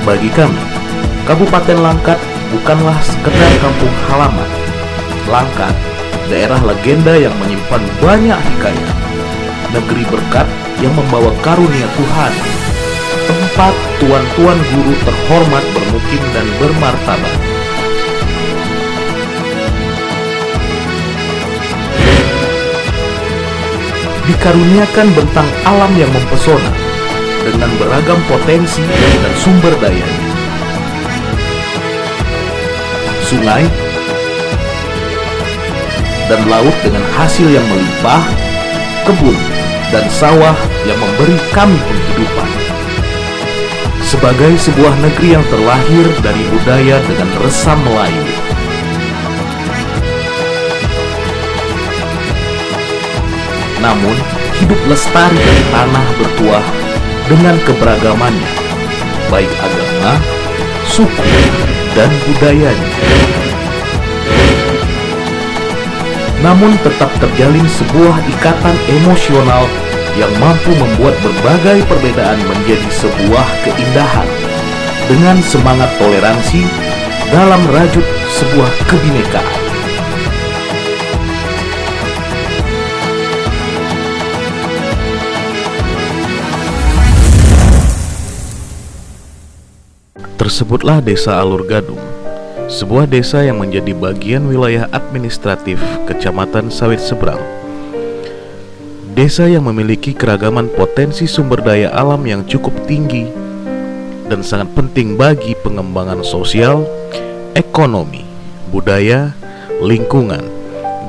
Bagi kami, Kabupaten Langkat bukanlah sekedar kampung halaman. Langkat, daerah legenda yang menyimpan banyak hikayat, negeri berkat yang membawa karunia Tuhan, tempat tuan-tuan guru terhormat bermukim dan bermartabat. Dikaruniakan bentang alam yang mempesona dengan beragam potensi dan sumber dayanya. Sungai dan laut dengan hasil yang melimpah, kebun dan sawah yang memberi kami penghidupan. Sebagai sebuah negeri yang terlahir dari budaya dengan resam Melayu. Namun, hidup lestari dari tanah bertuah dengan keberagamannya, baik agama, suku, dan budayanya. Namun tetap terjalin sebuah ikatan emosional yang mampu membuat berbagai perbedaan menjadi sebuah keindahan dengan semangat toleransi dalam rajut sebuah kebinekaan. Tersebutlah Desa Alur Gadung, sebuah desa yang menjadi bagian wilayah administratif Kecamatan Sawit Seberang. Desa yang memiliki keragaman potensi sumber daya alam yang cukup tinggi dan sangat penting bagi pengembangan sosial, ekonomi, budaya, lingkungan,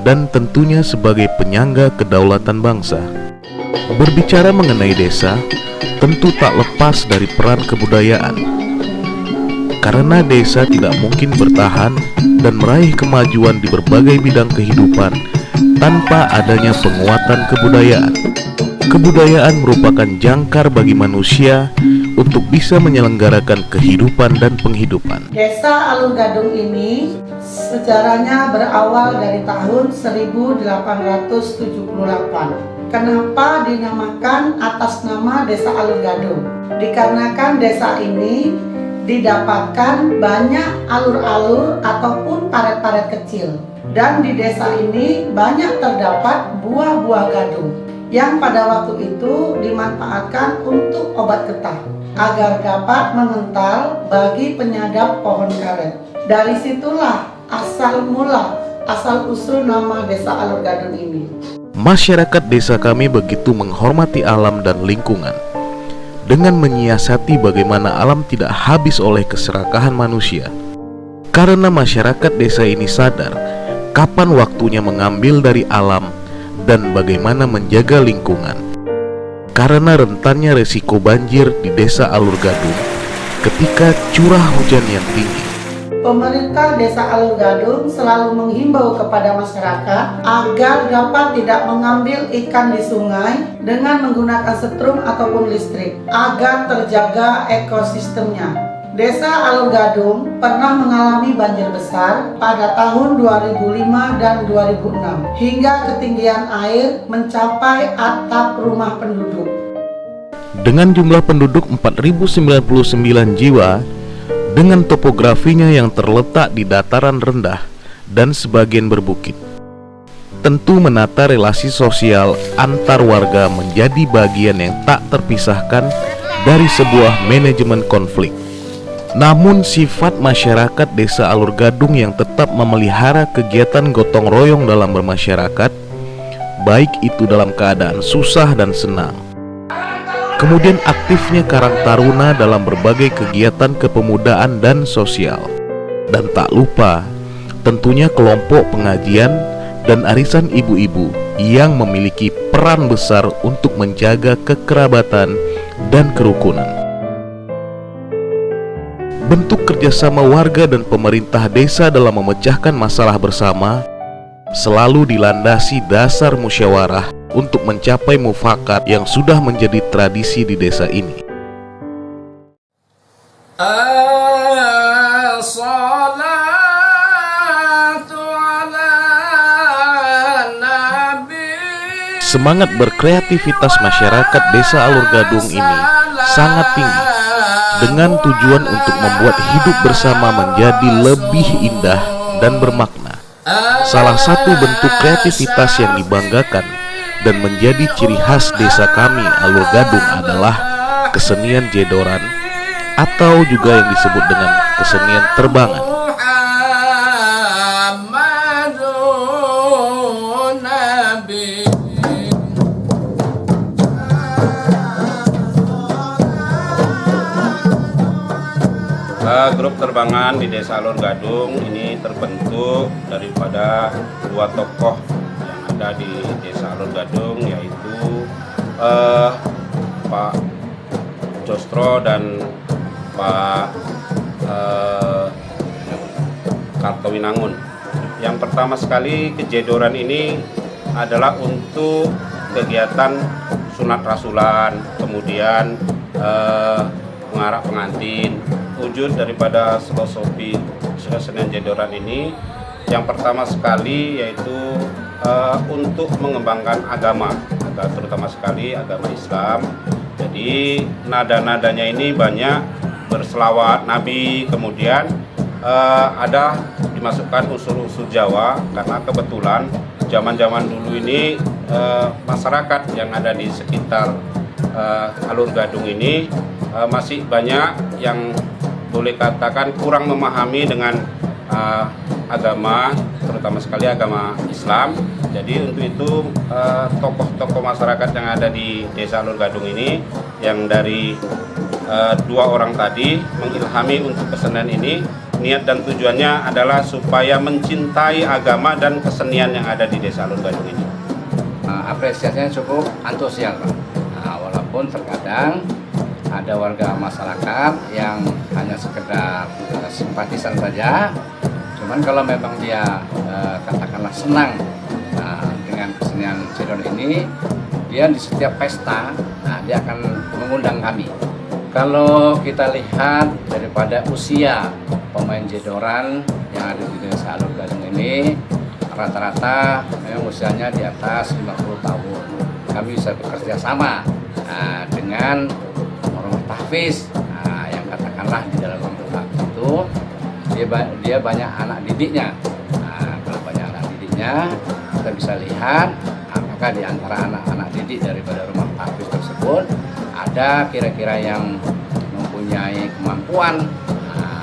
dan tentunya sebagai penyangga kedaulatan bangsa. Berbicara mengenai desa, tentu tak lepas dari peran kebudayaan. Karena desa tidak mungkin bertahan dan meraih kemajuan di berbagai bidang kehidupan tanpa adanya penguatan kebudayaan. Kebudayaan merupakan jangkar bagi manusia untuk bisa menyelenggarakan kehidupan dan penghidupan. Desa Alur Gadung ini sejarahnya berawal dari tahun 1878. Kenapa dinamakan atas nama Desa Alur Gadung? Dikarenakan desa ini didapatkan banyak alur-alur ataupun paret-paret kecil, dan di desa ini banyak terdapat buah-buah gadung yang pada waktu itu dimanfaatkan untuk obat getah agar dapat mengental bagi penyadap pohon karet. Dari situlah asal usul nama Desa Alur Gadung ini. Masyarakat desa kami begitu menghormati alam dan lingkungan dengan menyiasati bagaimana alam tidak habis oleh keserakahan manusia. Karena masyarakat desa ini sadar kapan waktunya mengambil dari alam dan bagaimana menjaga lingkungan. Karena rentannya resiko banjir di Desa Alur Gadung ketika curah hujan yang tinggi. Pemerintah Desa Alur Gadung selalu menghimbau kepada masyarakat agar dapat tidak mengambil ikan di sungai dengan menggunakan setrum ataupun listrik agar terjaga ekosistemnya. Desa Alur Gadung pernah mengalami banjir besar pada tahun 2005 dan 2006 hingga ketinggian air mencapai atap rumah penduduk. Dengan jumlah penduduk 4.099 jiwa, dengan topografinya yang terletak di dataran rendah dan sebagian berbukit, tentu menata relasi sosial antar warga menjadi bagian yang tak terpisahkan dari sebuah manajemen konflik. Namun sifat masyarakat Desa Alur Gadung yang tetap memelihara kegiatan gotong royong dalam bermasyarakat, baik itu dalam keadaan susah dan senang. Kemudian aktifnya Karang Taruna dalam berbagai kegiatan kepemudaan dan sosial. Dan tak lupa, tentunya kelompok pengajian dan arisan ibu-ibu yang memiliki peran besar untuk menjaga kekerabatan dan kerukunan. Bentuk kerjasama warga dan pemerintah desa dalam memecahkan masalah bersama selalu dilandasi dasar musyawarah untuk mencapai mufakat yang sudah menjadi tradisi di desa ini. Semangat berkreativitas masyarakat Desa Alur Gadung ini sangat tinggi. dengan tujuan untuk membuat hidup bersama menjadi lebih indah dan bermakna. Salah satu bentuk kreativitas yang dibanggakan dan menjadi ciri khas desa kami Alur Gadung adalah kesenian jedoran atau juga yang disebut dengan kesenian terbangan. Grup terbangan di Desa Alur Gadung ini terbentuk daripada dua tokoh yang ada di Desa Alur Gadung, yaitu Pak Jostro dan Pak Kartowinangun. Yang pertama sekali, kejedoran ini adalah untuk kegiatan sunat rasulan, kemudian mengarak pengantin. Wujud daripada filosofi kesenian jedoran ini yang pertama sekali yaitu untuk mengembangkan agama, terutama sekali agama Islam. Jadi nada-nadanya ini banyak berselawat Nabi, kemudian ada dimasukkan unsur-unsur Jawa karena kebetulan zaman-zaman dulu ini masyarakat yang ada di sekitar Alur Gadung ini masih banyak yang boleh katakan kurang memahami dengan agama, terutama sekali agama Islam. Jadi untuk itu tokoh-tokoh masyarakat yang ada di Desa Alur Gadung ini, yang dari dua orang tadi mengilhami untuk kesenian ini. Niat dan tujuannya adalah supaya mencintai agama dan kesenian yang ada di Desa Alur Gadung ini. Apresiasinya cukup antusias, Pak. Walaupun terkadang ada warga masyarakat yang hanya sekedar simpatisan saja, cuman kalau memang dia katakanlah senang dengan kesenian jedoran ini, dia di setiap pesta dia akan mengundang kami. Kalau kita lihat daripada usia pemain jedoran yang ada di Desa Alur Gadung ini, rata-rata memang usianya di atas 50 tahun. Kami bisa bekerja sama dengan tahfiz, yang katakanlah di dalam tahfiz itu dia banyak anak didiknya. Kalau banyak anak didiknya, kita bisa lihat apakah di antara anak-anak didik daripada rumah tahfiz tersebut ada kira-kira yang mempunyai kemampuan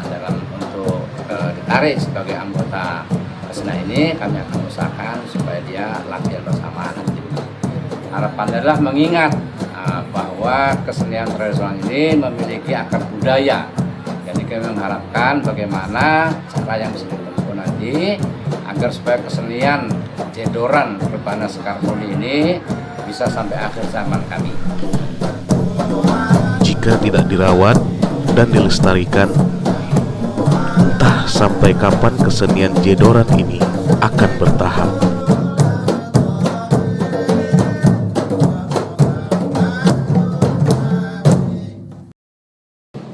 dalam untuk ditarik sebagai anggota kesenian ini. Kami akan usahakan supaya dia latihan bersama anak didik. Harapannya adalah mengingat bahwa kesenian tradisional ini memiliki akar budaya. Jadi kami mengharapkan bagaimana cara yang bisa ditempuh nanti agar supaya kesenian jedoran Rebana Sekartoli ini bisa sampai akhir zaman kami. Jika tidak dirawat dan dilestarikan, entah sampai kapan kesenian jedoran ini akan bertahan.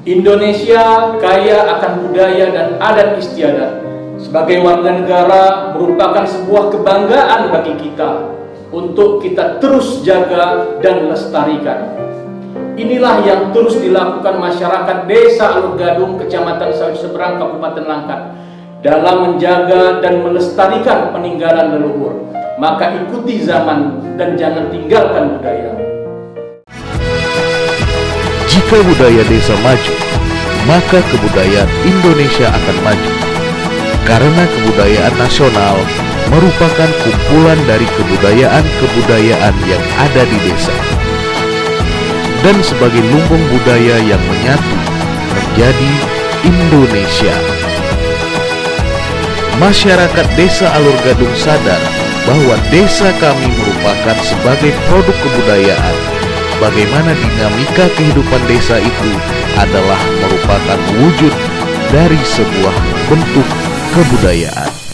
Indonesia kaya akan budaya dan adat istiadat. Sebagai warga negara merupakan sebuah kebanggaan bagi kita untuk kita terus jaga dan lestarikan. Inilah yang terus dilakukan masyarakat Desa Alur Gadung, Kecamatan Sawit Seberang, Kabupaten Langkat dalam menjaga dan melestarikan peninggalan leluhur. Maka ikuti zaman dan jangan tinggalkan budaya. Jika budaya desa maju, maka kebudayaan Indonesia akan maju. Karena kebudayaan nasional merupakan kumpulan dari kebudayaan-kebudayaan yang ada di desa. Dan sebagai lumbung budaya yang menyatu menjadi Indonesia. Masyarakat Desa Alur Gadung sadar bahwa desa kami merupakan sebagai produk kebudayaan. Bagaimana dinamika kehidupan desa itu adalah merupakan wujud dari sebuah bentuk kebudayaan.